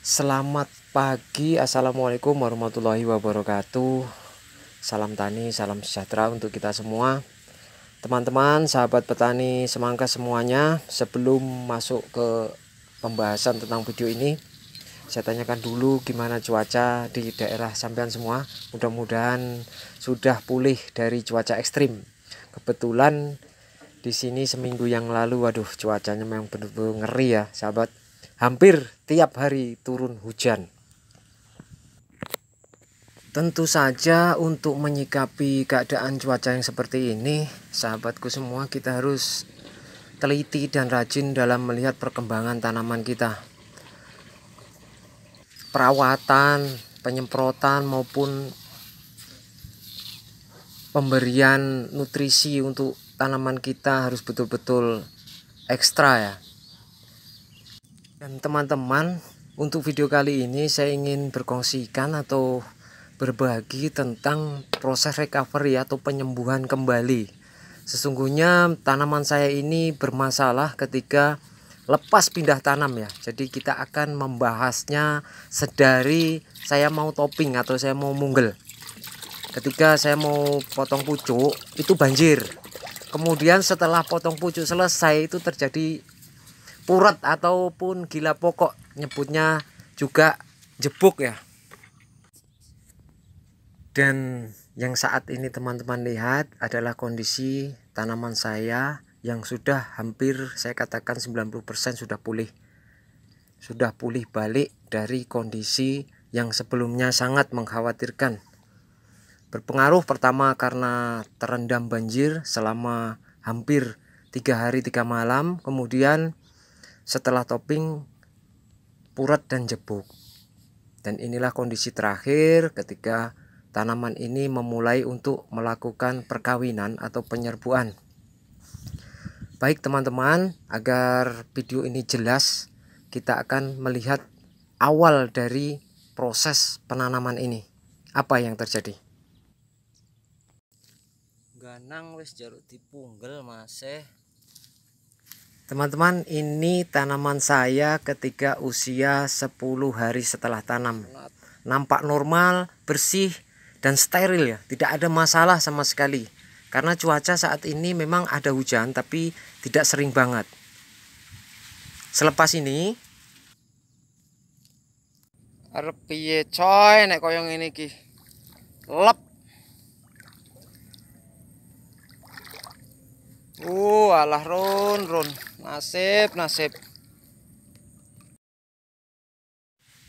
Selamat pagi, assalamualaikum warahmatullahi wabarakatuh. Salam tani, salam sejahtera untuk kita semua. Teman-teman, sahabat petani semangka semuanya, sebelum masuk ke pembahasan tentang video ini, saya tanyakan dulu gimana cuaca di daerah sampean semua. Mudah-mudahan sudah pulih dari cuaca ekstrim. Kebetulan di sini seminggu yang lalu, waduh, cuacanya memang benar-benar ngeri ya, sahabat. Hampir tiap hari turun hujan. Tentu saja untuk menyikapi keadaan cuaca yang seperti ini, sahabatku semua, kita harus teliti dan rajin dalam melihat perkembangan tanaman kita. Perawatan, penyemprotan maupun pemberian nutrisi untuk tanaman kita harus betul-betul ekstra ya. Dan teman-teman, untuk video kali ini saya ingin berkongsikan atau berbagi tentang proses recovery atau penyembuhan kembali. Sesungguhnya tanaman saya ini bermasalah ketika lepas pindah tanam ya. Jadi kita akan membahasnya sedari saya mau topping atau saya mau munggel. Ketika saya mau potong pucuk itu banjir. Kemudian setelah potong pucuk selesai itu terjadi purat ataupun gila pokok, nyebutnya juga jebuk ya. Dan yang saat ini teman-teman lihat adalah kondisi tanaman saya yang sudah hampir saya katakan 90% sudah pulih. Sudah pulih balik dari kondisi yang sebelumnya sangat mengkhawatirkan. Berpengaruh pertama karena terendam banjir selama hampir 3 hari 3 malam. Kemudian setelah topping purat dan jebuk. Dan inilah kondisi terakhir ketika tanaman ini memulai untuk melakukan perkawinan atau penyerbuan. Baik teman-teman, agar video ini jelas, kita akan melihat awal dari proses penanaman ini. Apa yang terjadi? Ganang wis jaruk dipunggel masih. Teman-teman, ini tanaman saya ketika usia 10 hari setelah tanam. Nampak normal, bersih, dan steril ya. Tidak ada masalah sama sekali. Karena cuaca saat ini memang ada hujan, tapi tidak sering banget. Selepas ini, arep piye coy nek koyo ngene iki. Lep. Alah run. Nasib.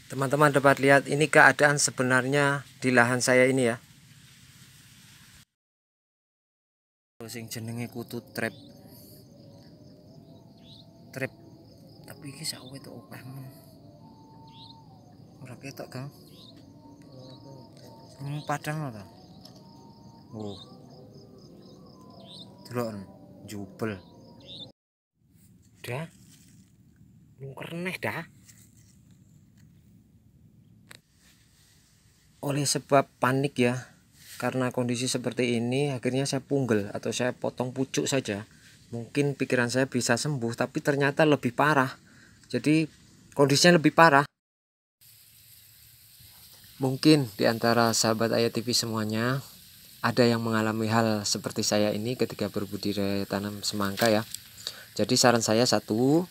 Teman-teman dapat lihat ini keadaan sebenarnya di lahan saya ini ya. Sing jenenge kutu trap. Tapi iki sawe tok akeh men. Ora ketok, Kang. Padang ta. Delok jubel. Dah. Lungkerneh dah. Oleh sebab panik ya, karena kondisi seperti ini akhirnya saya punggel atau saya potong pucuk saja. Mungkin pikiran saya bisa sembuh, tapi ternyata lebih parah. Jadi kondisinya lebih parah. Mungkin di antara sahabat Ayah TV semuanya ada yang mengalami hal seperti saya ini ketika berbudidaya tanam semangka ya. Jadi saran saya satu,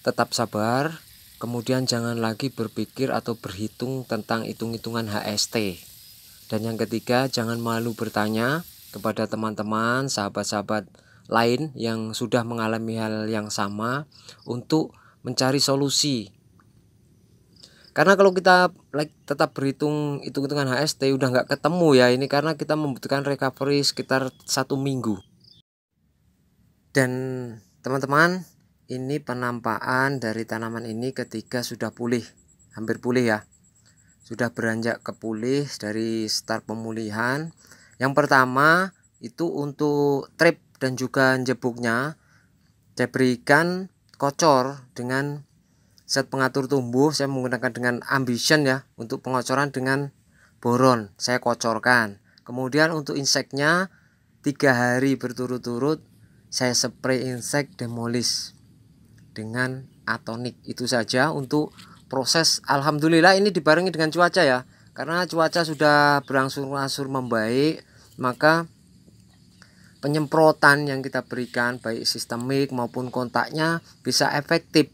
tetap sabar. Kemudian jangan lagi berpikir atau berhitung tentang hitung-hitungan HST. Dan yang ketiga, jangan malu bertanya kepada teman-teman, sahabat-sahabat lain yang sudah mengalami hal yang sama untuk mencari solusi. Karena kalau kita tetap berhitung hitung-hitungan HST udah nggak ketemu ya ini, karena kita membutuhkan recovery sekitar 1 minggu. Dan teman-teman, ini penampakan dari tanaman ini ketika sudah pulih, hampir pulih ya. Sudah beranjak ke pulih dari start pemulihan. Yang pertama itu untuk trip dan juga jebuknya saya berikan kocor dengan set pengatur tumbuh. Saya menggunakan dengan Ambition ya untuk pengocoran dengan boron. Saya kocorkan. Kemudian untuk inseknya 3 hari berturut-turut saya spray insek demolish dengan atonik. Itu saja untuk proses, alhamdulillah ini dibarengi dengan cuaca ya, karena cuaca sudah berangsur-angsur membaik, maka penyemprotan yang kita berikan baik sistemik maupun kontaknya bisa efektif.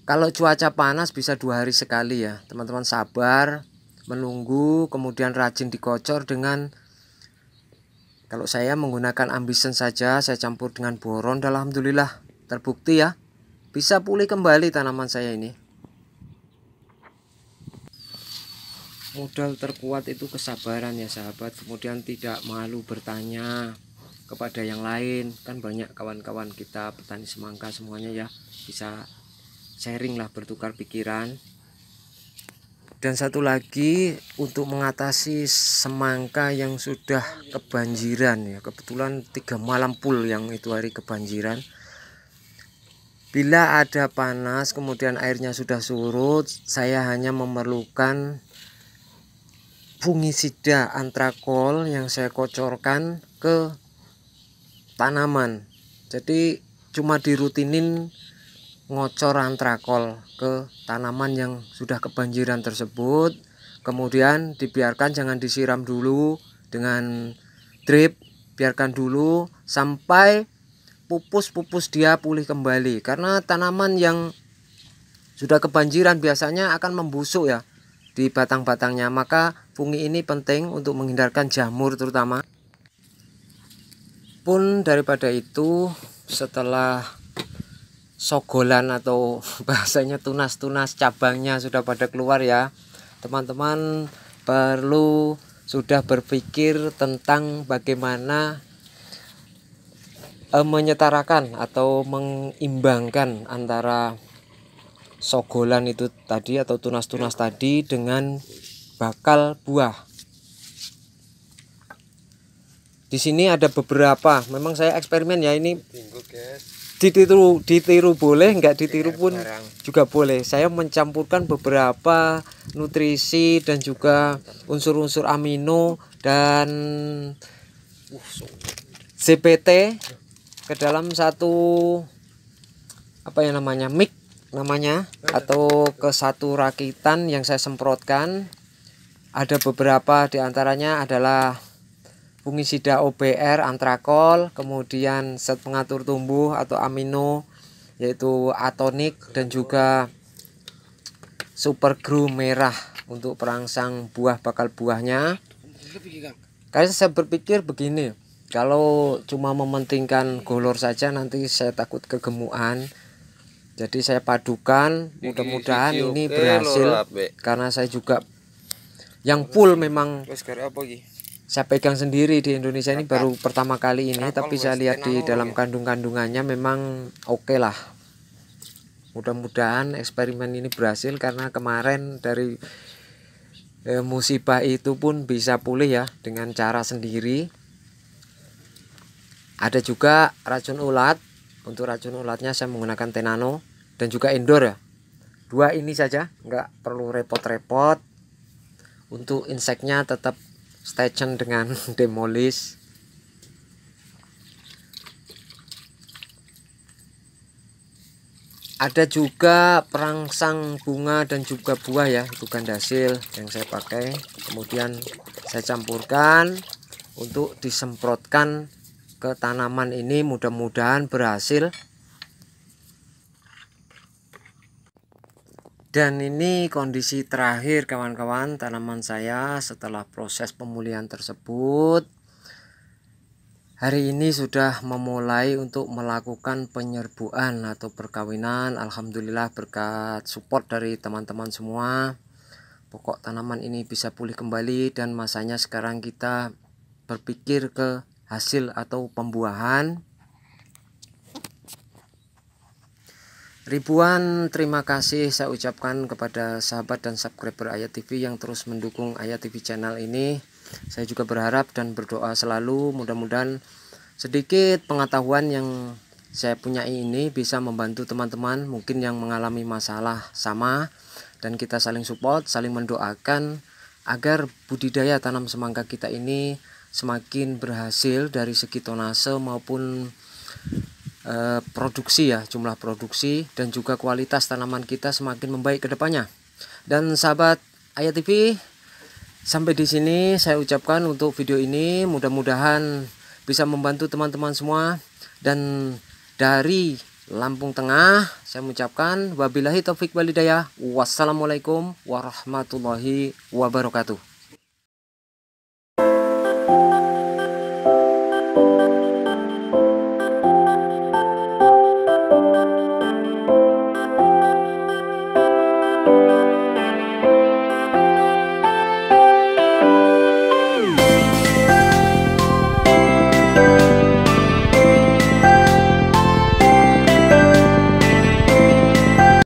Kalau cuaca panas bisa 2 hari sekali ya, teman-teman sabar menunggu, kemudian rajin dikocor dengan, kalau saya menggunakan Ambition saja, saya campur dengan boron, alhamdulillah terbukti ya, bisa pulih kembali tanaman saya ini. Modal terkuat itu kesabaran ya sahabat, kemudian tidak malu bertanya kepada yang lain, kan banyak kawan-kawan kita petani semangka semuanya ya, bisa sharing lah, bertukar pikiran. Dan satu lagi, untuk mengatasi semangka yang sudah kebanjiran ya, kebetulan 3 malam full yang itu hari kebanjiran. Bila ada panas kemudian airnya sudah surut, saya hanya memerlukan fungisida antrakol yang saya kocorkan ke tanaman. Jadi cuma dirutinin ngocor antrakol ke tanaman yang sudah kebanjiran tersebut, kemudian dibiarkan, jangan disiram dulu dengan drip, biarkan dulu sampai pupus-pupus dia pulih kembali, karena tanaman yang sudah kebanjiran biasanya akan membusuk ya di batang-batangnya, maka fungi ini penting untuk menghindarkan jamur terutama. Pun daripada itu, setelah sogolan atau bahasanya tunas-tunas cabangnya sudah pada keluar ya, teman-teman perlu sudah berpikir tentang bagaimana menyetarakan atau mengimbangkan antara sogolan itu tadi atau tunas-tunas tadi dengan bakal buah. Di sini ada beberapa, memang saya eksperimen ya, ini ditiru boleh, nggak ditiru pun juga boleh. Saya mencampurkan beberapa nutrisi dan juga unsur-unsur amino dan CPT ke dalam satu mix namanya, atau ke satu rakitan yang saya semprotkan. Ada beberapa diantaranya adalah fungisida OBR antrakol, kemudian zat pengatur tumbuh atau amino yaitu atonik, dan juga super glue merah untuk perangsang buah bakal buahnya. Karena saya berpikir begini, kalau cuma mementingkan golor saja nanti saya takut kegemukan. Jadi saya padukan, mudah-mudahan ini berhasil, karena saya juga yang full memang saya pegang sendiri di Indonesia ini baru pertama kali ini, tapi saya lihat di dalam kandungannya memang oke lah. Mudah-mudahan eksperimen ini berhasil, karena kemarin dari musibah itu pun bisa pulih ya dengan cara sendiri. Ada juga racun ulat. Untuk racun ulatnya saya menggunakan Tenano dan juga Endor ya. 2 ini saja, nggak perlu repot-repot. Untuk inseknya tetap stay tune dengan Demolis. Ada juga perangsang bunga dan juga buah ya, itu Gandasil yang saya pakai. Kemudian saya campurkan untuk disemprotkan ke tanaman ini, mudah-mudahan berhasil. Dan ini kondisi terakhir kawan-kawan tanaman saya setelah proses pemulihan tersebut. Hari ini sudah memulai untuk melakukan penyerbuan atau perkawinan. Alhamdulillah berkat support dari teman-teman semua, pokok tanaman ini bisa pulih kembali, dan masanya sekarang kita berpikir ke hasil atau pembuahan. Ribuan terima kasih saya ucapkan kepada sahabat dan subscriber Ayat TV yang terus mendukung Ayat TV channel ini. Saya juga berharap dan berdoa selalu mudah-mudahan sedikit pengetahuan yang saya punya ini bisa membantu teman-teman mungkin yang mengalami masalah sama, dan kita saling support, saling mendoakan agar budidaya tanam semangka kita ini semakin berhasil dari segi tonase maupun produksi ya, jumlah produksi dan juga kualitas tanaman kita semakin membaik ke depannya. Dan sahabat Ayah TV, sampai di sini saya ucapkan untuk video ini, mudah-mudahan bisa membantu teman-teman semua. Dan dari Lampung Tengah saya mengucapkan wabillahi taufik walhidayah. Wassalamualaikum warahmatullahi wabarakatuh.